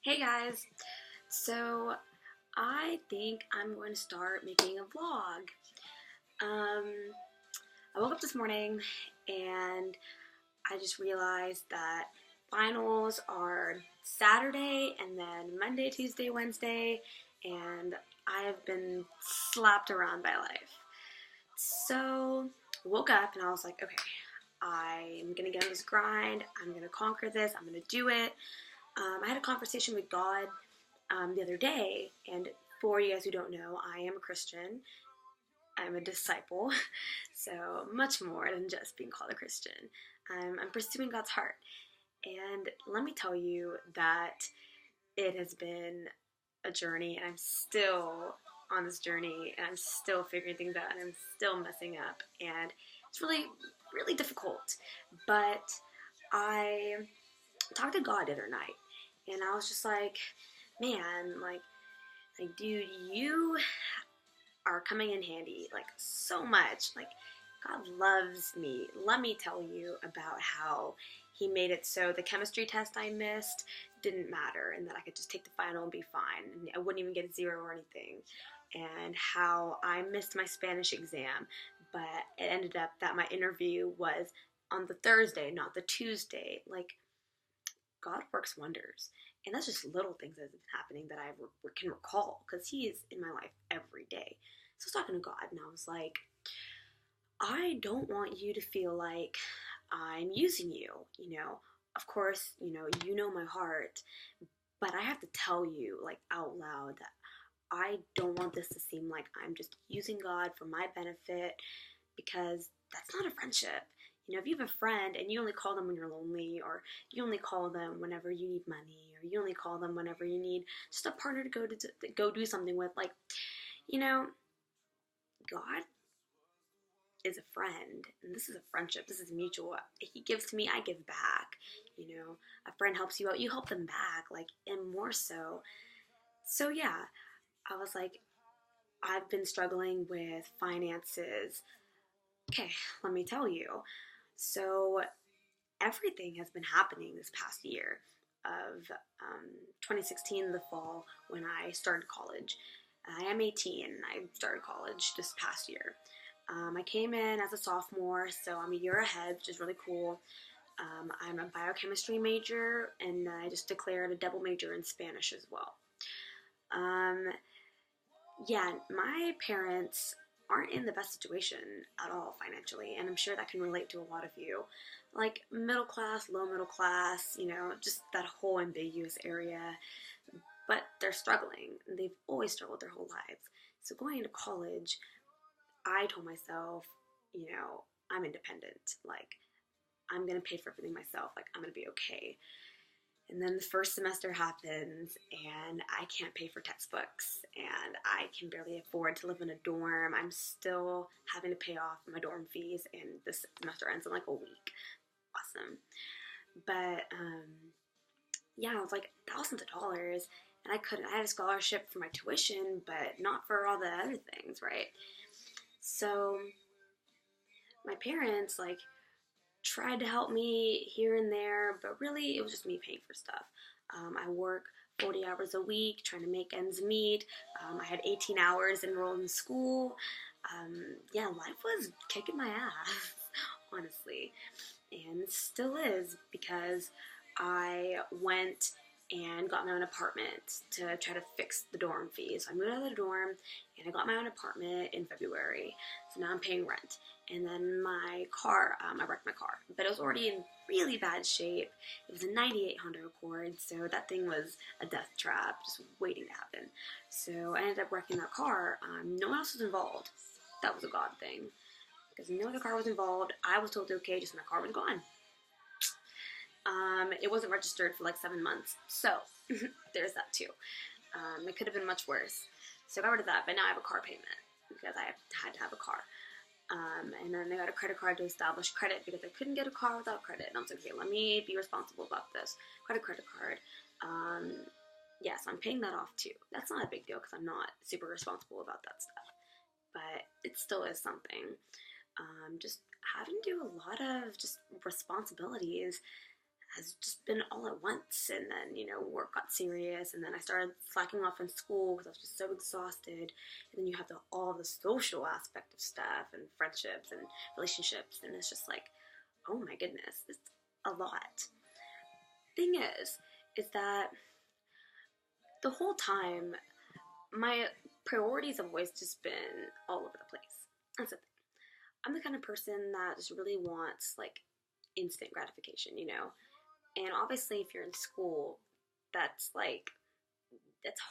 Hey guys, so I think I'm going to start making a vlog. Um, I woke up this morning and I just realized that finals are Saturday and then Monday, Tuesday, Wednesday, and I have been slapped around by life. So woke up and I was like, okay, I'm gonna get on this grind. I'm gonna conquer this. I'm gonna do it. I had a conversation with God the other day, and for you guys who don't know, I am a Christian. I'm a disciple, so much more than just being called a Christian. I'm pursuing God's heart, and let me tell you that it has been a journey, and I'm still on this journey, and I'm still figuring things out, and I'm still messing up, and it's really, really difficult. But I talked to God the other night, and I was just like, man, like, dude, you are coming in handy, like, so much. Like, God loves me. Let me tell you about how He made it so the chemistry test I missed didn't matter, and that I could just take the final and be fine, and I wouldn't even get a zero or anything. And how I missed my Spanish exam, but it ended up that my interview was on the Thursday, not the Tuesday. Like, God works wonders. And that's just little things that have been happening that I can recall, because He is in my life every day. So I was talking to God, and I was like, I don't want you to feel like I'm using you. Of course, you know my heart, but I have to tell you, like, out loud, that I don't want this to seem like I'm just using God for my benefit, because that's not a friendship. If you have a friend and you only call them when you're lonely, or you only call them whenever you need money, or you only call them whenever you need just a partner to go do something with, like, God is a friend, and this is a friendship. This is mutual. He gives to me, I give back. A friend helps you out, you help them back, like, and more so. So yeah, I was like, I've been struggling with finances. Okay, let me tell you. So everything has been happening this past year of 2016, the fall, when I started college. I am 18, and I started college this past year. I came in as a sophomore, so I'm a year ahead, which is really cool. I'm a biochemistry major, and I just declared a double major in Spanish as well. Yeah, my parents aren't in the best situation at all financially, and I'm sure that can relate to a lot of you. Like, middle class, low middle class, just that whole ambiguous area. But they're struggling. They've always struggled their whole lives. So going into college, I told myself, I'm independent. Like, I'm going to pay for everything myself. Like, I'm going to be okay. And then the first semester happens, and I can't pay for textbooks, and I can barely afford to live in a dorm. I'm still having to pay off my dorm fees, and this semester ends in like a week. Awesome. But, yeah, it was like thousands of dollars, and I had a scholarship for my tuition, but not for all the other things, right? So my parents, like, tried to help me here and there, but really it was just me paying for stuff. I work 40 hours a week trying to make ends meet. I had 18 hours enrolled in school. Yeah, life was kicking my ass, honestly. And it still is, because I went and got my own apartment to try to fix the dorm fees. So I moved out of the dorm, and I got my own apartment in February. So now I'm paying rent. And then my car, I wrecked my car, but it was already in really bad shape. It was a 98 Honda Accord, so that thing was a death trap, just waiting to happen. So I ended up wrecking that car. No one else was involved. That was a God thing, because no other car was involved. I was told okay, just my car was gone. It wasn't registered for like 7 months, so there's that too. It could have been much worse. So I got rid of that, but now I have a car payment, because I had to have a car. And then I got a credit card to establish credit, because I couldn't get a car without credit. And I was like, okay, let me be responsible about this. Got a credit card. Yes, I'm paying that off too. That's not a big deal, because I'm not super responsible about that stuff. But it still is something. Just having to do a lot of just responsibilities has just been all at once. And then, work got serious, and then I started slacking off in school because I was just so exhausted. And then you have all the social aspect of stuff and friendships and relationships, and it's just like, oh my goodness, it's a lot. Thing is that the whole time, my priorities have always just been all over the place. That's the thing. I'm the kind of person that just really wants, like, instant gratification, And obviously, if you're in school, that's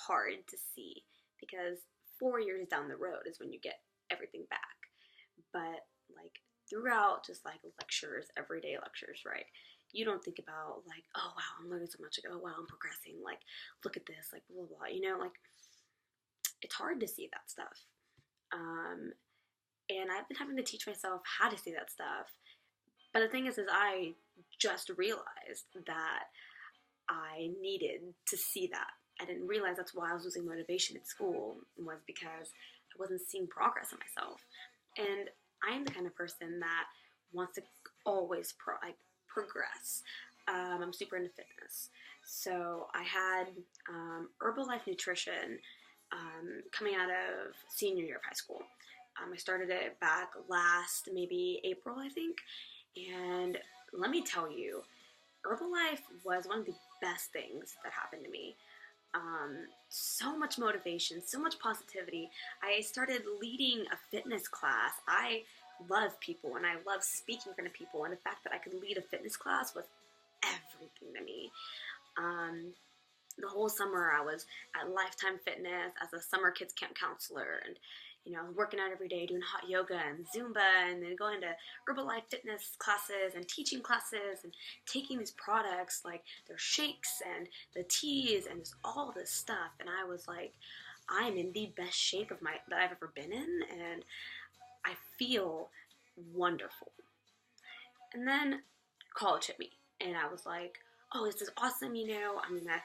hard to see, because 4 years down the road is when you get everything back. But, like, throughout just, like, lectures, everyday lectures, right? You don't think about, like, oh, wow, I'm learning so much. Like, oh, wow, I'm progressing. Like, look at this. Like, blah, blah, blah. Like, it's hard to see that stuff. And I've been having to teach myself how to see that stuff. But the thing is I just realized that I needed to see that. I didn't realize that's why I was losing motivation in school, was because I wasn't seeing progress in myself. And I am the kind of person that wants to always progress. I'm super into fitness. So I had Herbalife Nutrition coming out of senior year of high school. I started it back last, maybe April, I think. And let me tell you, Herbalife was one of the best things that happened to me. So much motivation, so much positivity. I started leading a fitness class. I love people, and I love speaking in front of people, and the fact that I could lead a fitness class was everything to me. The whole summer I was at Lifetime Fitness as a summer kids camp counselor, and I was working out every day, doing hot yoga and Zumba, and then going to Herbalife fitness classes and teaching classes and taking these products like their shakes and the teas and just all this stuff. And I was like, I'm in the best shape that I've ever been in, and I feel wonderful. And then college hit me, and I was like, oh, this is awesome, I'm gonna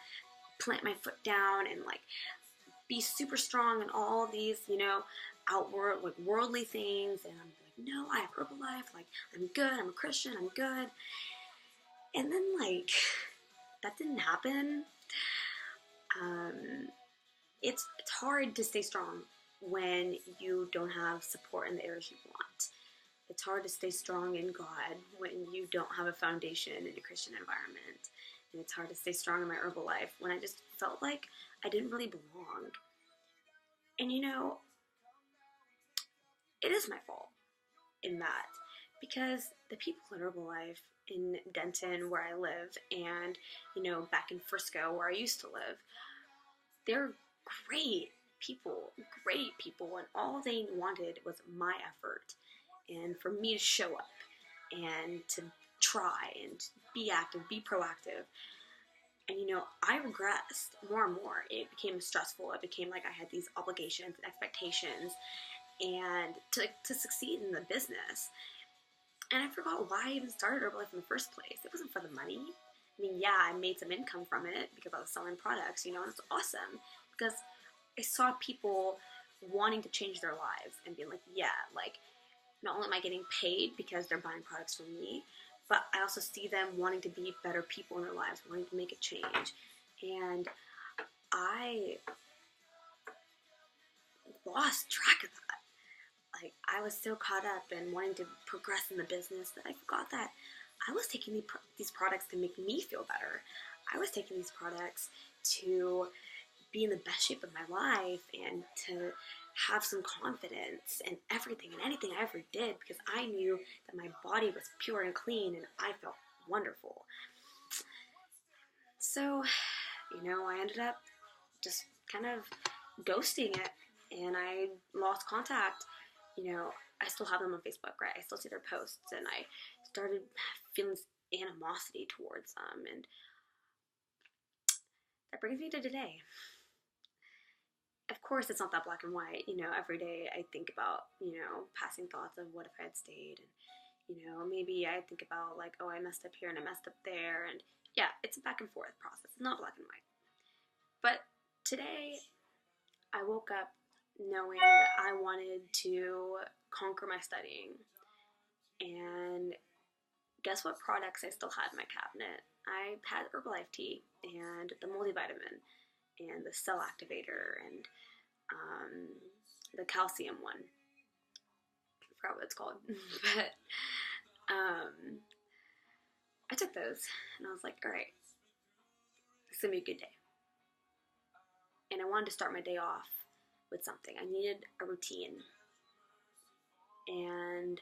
plant my foot down and like be super strong in all these, outward, like, worldly things. And I'm like, no, I have Herbalife. Like, I'm good. I'm a Christian. I'm good. And then, like, that didn't happen. It's hard to stay strong when you don't have support in the areas you want. It's hard to stay strong in God when you don't have a foundation in a Christian environment. And it's hard to stay strong in my Herbalife when I just felt like I didn't really belong. And it is my fault in that, because the people at Herbalife in Denton, where I live, and, back in Frisco, where I used to live, they're great people, and all they wanted was my effort, and for me to show up, and to try, and be active, be proactive. And, I regressed more and more. It became stressful. It became like I had these obligations and expectations, and to succeed in the business. And I forgot why I even started Herbalife in the first place. It wasn't for the money. I mean, yeah, I made some income from it because I was selling products, and it's awesome because I saw people wanting to change their lives and being like, yeah, like, not only am I getting paid because they're buying products from me, but I also see them wanting to be better people in their lives, wanting to make a change. And I lost track of that. Like, I was so caught up in wanting to progress in the business that I forgot that I was taking these products to make me feel better. I was taking these products to be in the best shape of my life and to have some confidence in everything and anything I ever did, because I knew that my body was pure and clean and I felt wonderful. So, I ended up just kind of ghosting it, and I lost contact. I still have them on Facebook, right? I still see their posts, and I started feeling animosity towards them, and that brings me to today. Of course, it's not that black and white. Every day I think about, passing thoughts of what if I had stayed, and, maybe I think about, like, oh, I messed up here and I messed up there, and yeah, it's a back and forth process. It's not black and white. But today, I woke up knowing that I wanted to conquer my studying. And guess what products I still had in my cabinet? I had Herbalife tea and the multivitamin and the cell activator and the calcium one. I forgot what it's called. But I took those and I was like, all right, it's going to be a good day. And I wanted to start my day off with something. I needed a routine. And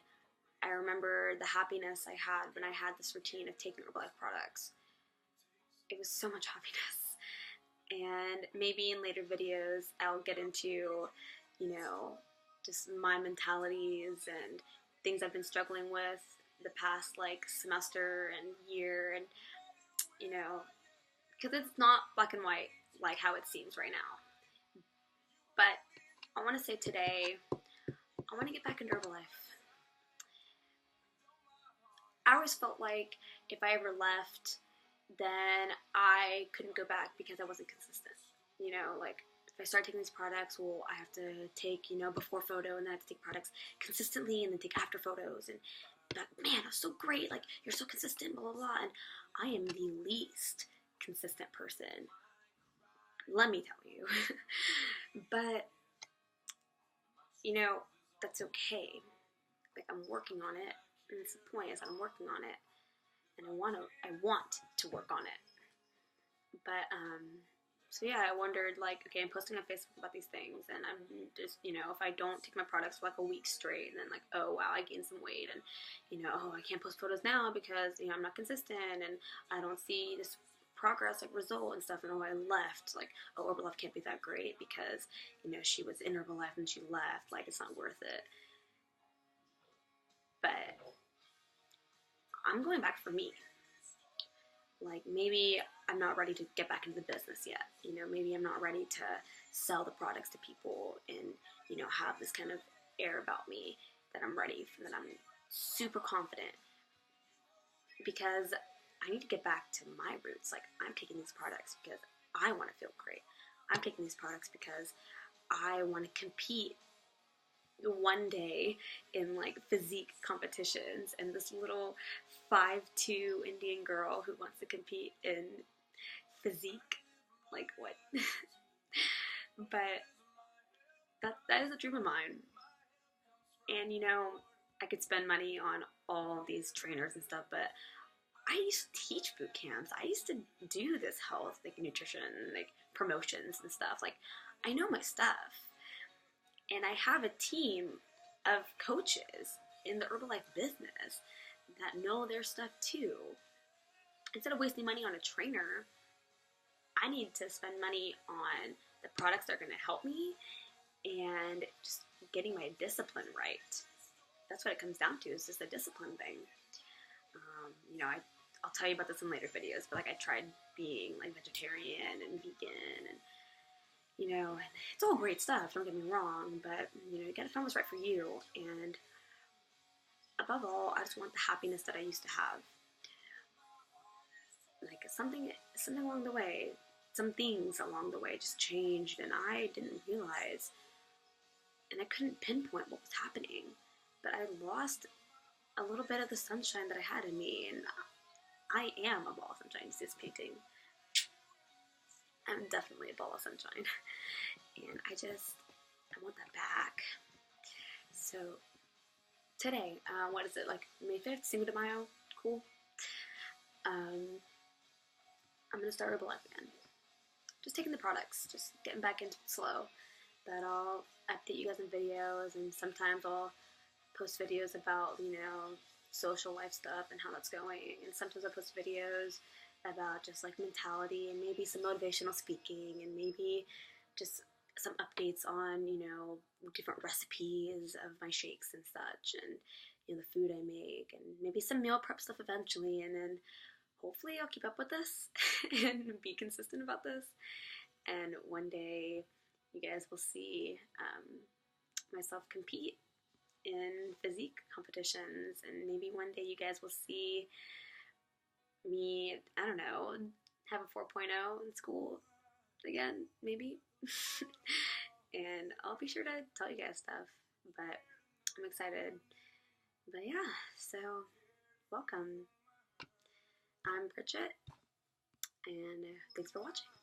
I remember the happiness I had when I had this routine of taking Herbalife products. It was so much happiness. And maybe in later videos I'll get into, just my mentalities and things I've been struggling with the past semester and year, and because it's not black and white like how it seems right now. But I want to say today, I want to get back into Herbalife. I always felt like if I ever left, then I couldn't go back because I wasn't consistent. If I start taking these products, well, I have to take, before photo, and then I have to take products consistently and then take after photos. And man, that's so great. You're so consistent, blah, blah, blah. And I am the least consistent person. Let me tell you. But, that's okay. I'm working on it. And that's the point, is I'm working on it. And I want to work on it. But, so yeah, I wondered, okay, I'm posting on Facebook about these things, and I'm just, if I don't take my products for a week straight, and then oh wow, I gained some weight, and, oh, I can't post photos now because, I'm not consistent, and I don't see this progress, result and stuff, and oh, I left, oh, Herbalife can't be that great because, she was in Herbalife and she left, it's not worth it. But I'm going back for me. Maybe I'm not ready to get back into the business yet. Maybe I'm not ready to sell the products to people and, have this kind of air about me that I'm ready, that I'm super confident. Because I need to get back to my roots. I'm taking these products because I want to feel great. I'm taking these products because I want to compete one day in physique competitions, and this little 5'2" Indian girl who wants to compete in physique, what? But that is a dream of mine. And I could spend money on all these trainers and stuff, but I used to teach boot camps. I used to do this health, nutrition, promotions and stuff. I know my stuff. And I have a team of coaches in the Herbalife business that know their stuff too. Instead of wasting money on a trainer, I need to spend money on the products that are going to help me and just getting my discipline right. That's what it comes down to, is just a discipline thing. I'll tell you about this in later videos, but I tried being vegetarian and vegan, and and it's all great stuff, don't get me wrong, but you gotta find what's right for you. And above all, I just want the happiness that I used to have. Something along the way, some things along the way just changed, and I didn't realize, and I couldn't pinpoint what was happening, but I lost a little bit of the sunshine that I had in me, and I am a ball of sunshine. You see this painting? I'm definitely a ball of sunshine. And I want that back. So, today, what is it, May 5th, Cinco de Mayo? Cool. I'm going to start Herbalife again. Just taking the products, just getting back into it slow. But I'll update you guys in videos, and sometimes I'll post videos about, social life stuff and how that's going. And sometimes I post videos about just mentality and maybe some motivational speaking, and maybe just some updates on, different recipes of my shakes and such, and, the food I make, and maybe some meal prep stuff eventually. And then hopefully I'll keep up with this and be consistent about this. And one day you guys will see myself compete in physique competitions, and maybe one day you guys will see me, I don't know, have a 4.0 in school again, maybe. And I'll be sure to tell you guys stuff, but I'm excited. But yeah, so welcome. I'm Bridget, and thanks for watching.